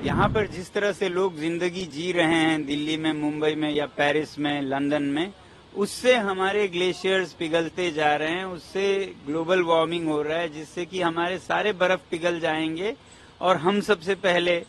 यहाँ पर जिस तरह से लोग जिंदगी जी रहे हैं दिल्ली में, मुंबई में या पेरिस में, लंदन में, उससे हमारे ग्लेशियर्स पिघलते जा रहे हैं, उससे ग्लोबल वार्मिंग हो रहा है, जिससे कि हमारे सारे बर्फ पिघल जाएंगे और हम सबसे पहले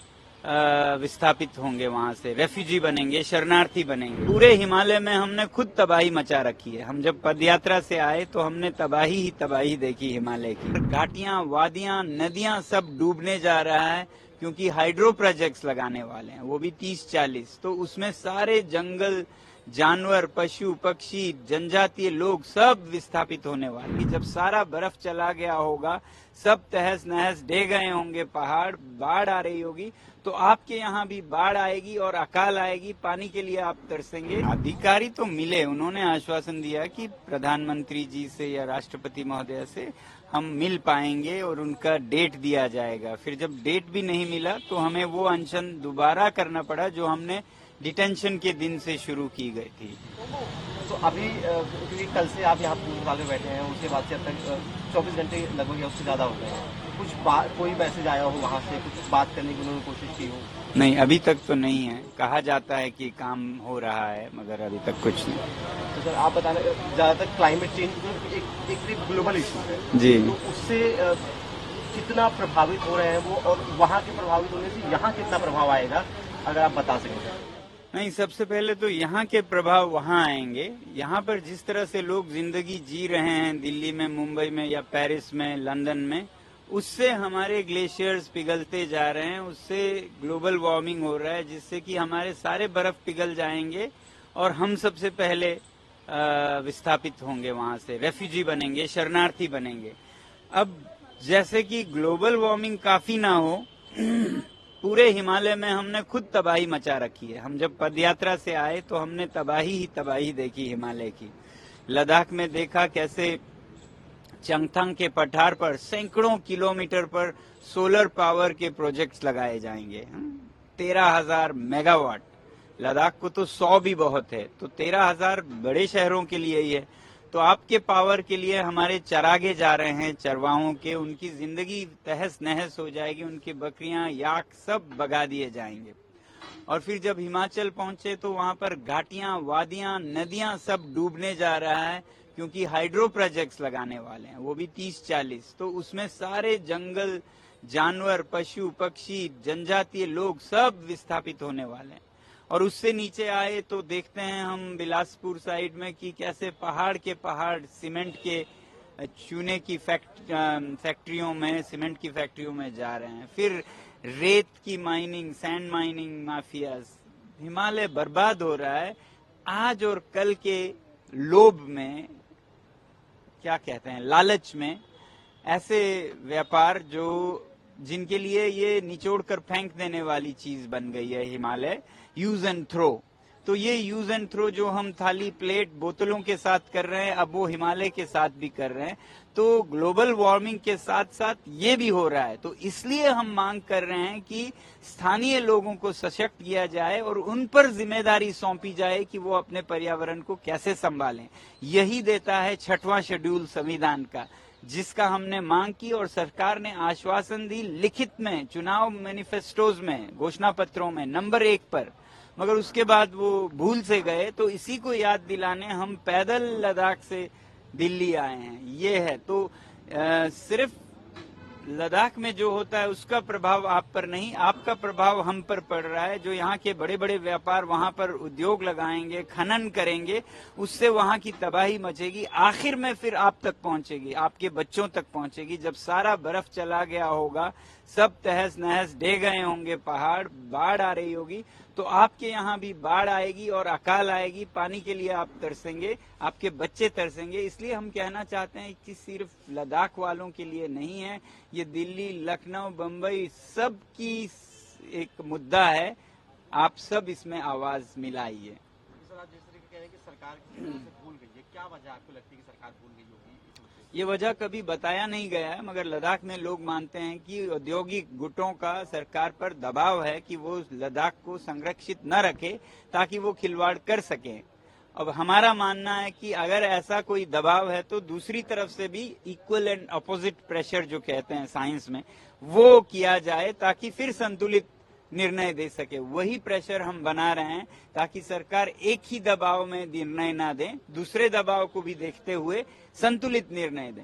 विस्थापित होंगे, वहां से रेफ्यूजी बनेंगे, शरणार्थी बनेंगे। पूरे हिमालय में हमने खुद तबाही मचा रखी है। हम जब पदयात्रा से आए तो हमने तबाही ही तबाही देखी हिमालय की। घाटियां, वादियां, नदियां सब डूबने जा रहा है क्योंकि हाइड्रो प्रोजेक्ट्स लगाने वाले हैं, वो भी 30-40। तो उसमें सारे जंगल, जानवर, पशु पक्षी, जनजातीय लोग सब विस्थापित होने वाले। जब सारा बर्फ चला गया होगा, सब तहस नहस ढह गए होंगे पहाड़, बाढ़ आ रही होगी, तो आपके यहाँ भी बाढ़ आएगी और अकाल आएगी, पानी के लिए आप तरसेंगे। अधिकारी तो मिले, उन्होंने आश्वासन दिया कि प्रधानमंत्री जी से या राष्ट्रपति महोदय से हम मिल पाएंगे और उनका डेट दिया जाएगा। फिर जब डेट भी नहीं मिला तो हमें वो अनशन दोबारा करना पड़ा जो हमने डिटेंशन के दिन से शुरू की गई थी। तो अभी क्योंकि कल से आप यहाँ अस्पताल में बैठे हैं, उसके बाद से अब तक 24 घंटे लगभग या उससे ज़्यादा हो गए हैं, कोई मैसेज आया हो वहाँ से, कुछ बात करने की उन्होंने कोशिश की हो? नहीं, अभी तक तो नहीं है। कहा जाता है कि काम हो रहा है, मगर अभी तक कुछ नहीं। तो सर आप बताना, ज़्यादातर क्लाइमेट चेंज एक ग्लोबल इशू है जी, तो उससे कितना प्रभावित हो रहे हैं वो, और वहाँ के प्रभावित होने से यहाँ कितना प्रभाव आएगा, अगर आप बता सकें? नहीं, सबसे पहले तो यहाँ के प्रभाव वहाँ आएंगे। यहाँ पर जिस तरह से लोग जिंदगी जी रहे हैं दिल्ली में, मुंबई में या पेरिस में, लंदन में, उससे हमारे ग्लेशियर्स पिघलते जा रहे हैं, उससे ग्लोबल वार्मिंग हो रहा है, जिससे कि हमारे सारे बर्फ पिघल जाएंगे और हम सबसे पहले विस्थापित होंगे, वहां से रेफ्यूजी बनेंगे, शरणार्थी बनेंगे। अब जैसे कि ग्लोबल वार्मिंग काफी ना हो, पूरे हिमालय में हमने खुद तबाही मचा रखी है। हम जब पदयात्रा से आए तो हमने तबाही ही तबाही देखी हिमालय की। लद्दाख में देखा कैसे चंगथंग के पठार पर सैकड़ों किलोमीटर पर सोलर पावर के प्रोजेक्ट्स लगाए जाएंगे। 13,000 मेगावाट। लद्दाख को तो 100 भी बहुत है, तो 13,000 बड़े शहरों के लिए ही है। तो आपके पावर के लिए हमारे चरागे जा रहे हैं, चरवाहों के, उनकी जिंदगी तहस नहस हो जाएगी, उनकी बकरियां, याक सब भगा दिए जाएंगे। और फिर जब हिमाचल पहुंचे तो वहां पर घाटियां, वादियां, नदियां सब डूबने जा रहा है क्योंकि हाइड्रो प्रोजेक्ट्स लगाने वाले हैं, वो भी 30-40। तो उसमें सारे जंगल, जानवर, पशु पक्षी, जनजातीय लोग सब विस्थापित होने वाले हैं। और उससे नीचे आए तो देखते हैं हम बिलासपुर साइड में कि कैसे पहाड़ के पहाड़ सीमेंट के, चूने की फैक्ट्रियों में, सीमेंट की फैक्ट्रियों में जा रहे हैं। फिर रेत की mining, sand mining mafias, Himalaya बर्बाद हो रहा है। आज और कल के लोभ में, क्या कहते हैं, लालच में, ऐसे व्यापार जो जिनके लिए ये निचोड़ कर फेंक देने वाली चीज बन गई है हिमालय, यूज एंड थ्रो। तो ये यूज एंड थ्रो जो हम थाली, प्लेट, बोतलों के साथ कर रहे हैं, अब वो हिमालय के साथ भी कर रहे हैं। तो ग्लोबल वार्मिंग के साथ साथ ये भी हो रहा है। तो इसलिए हम मांग कर रहे हैं कि स्थानीय लोगों को सशक्त किया जाए और उन पर जिम्मेदारी सौंपी जाए कि वो अपने पर्यावरण को कैसे संभालें। यही देता है 6वां शेड्यूल संविधान का, जिसका हमने मांग की और सरकार ने आश्वासन दी लिखित में, चुनाव मैनिफेस्टोज में, घोषणा पत्रों में, नंबर 1 पर, मगर उसके बाद वो भूल से गए। तो इसी को याद दिलाने हम पैदल लद्दाख से दिल्ली आए हैं। ये है तो सिर्फ लद्दाख में जो होता है उसका प्रभाव आप पर नहीं, आपका प्रभाव हम पर पड़ रहा है। जो यहाँ के बड़े बड़े व्यापार वहां पर उद्योग लगाएंगे, खनन करेंगे, उससे वहां की तबाही मचेगी। आखिर में फिर आप तक पहुंचेगी, आपके बच्चों तक पहुंचेगी। जब सारा बर्फ चला गया होगा, सब तहस नहस ढह गए होंगे पहाड़, बाढ़ आ रही होगी, तो आपके यहाँ भी बाढ़ आएगी और अकाल आएगी, पानी के लिए आप तरसेंगे, आपके बच्चे तरसेंगे। इसलिए हम कहना चाहते हैं कि सिर्फ लद्दाख वालों के लिए नहीं है, ये दिल्ली, लखनऊ, बम्बई सब की एक मुद्दा है। आप सब इसमें आवाज मिलाइए। सर आप जिस तरीके कह रहे हैं कि सरकार की तरफ से भूल गई है, क्या वजह आपको लगती है कि सरकार भूल गई होगी? ये वजह कभी बताया नहीं गया है, मगर लद्दाख में लोग मानते हैं कि औद्योगिक गुटों का सरकार पर दबाव है कि वो लद्दाख को संरक्षित न रखे ताकि वो खिलवाड़ कर सकें। अब हमारा मानना है कि अगर ऐसा कोई दबाव है तो दूसरी तरफ से भी इक्वल एंड अपोजिट प्रेशर जो कहते हैं साइंस में, वो किया जाए ताकि फिर संतुलित निर्णय दे सके। वही प्रेशर हम बना रहे हैं ताकि सरकार एक ही दबाव में निर्णय ना दे, दूसरे दबाव को भी देखते हुए संतुलित निर्णय दें।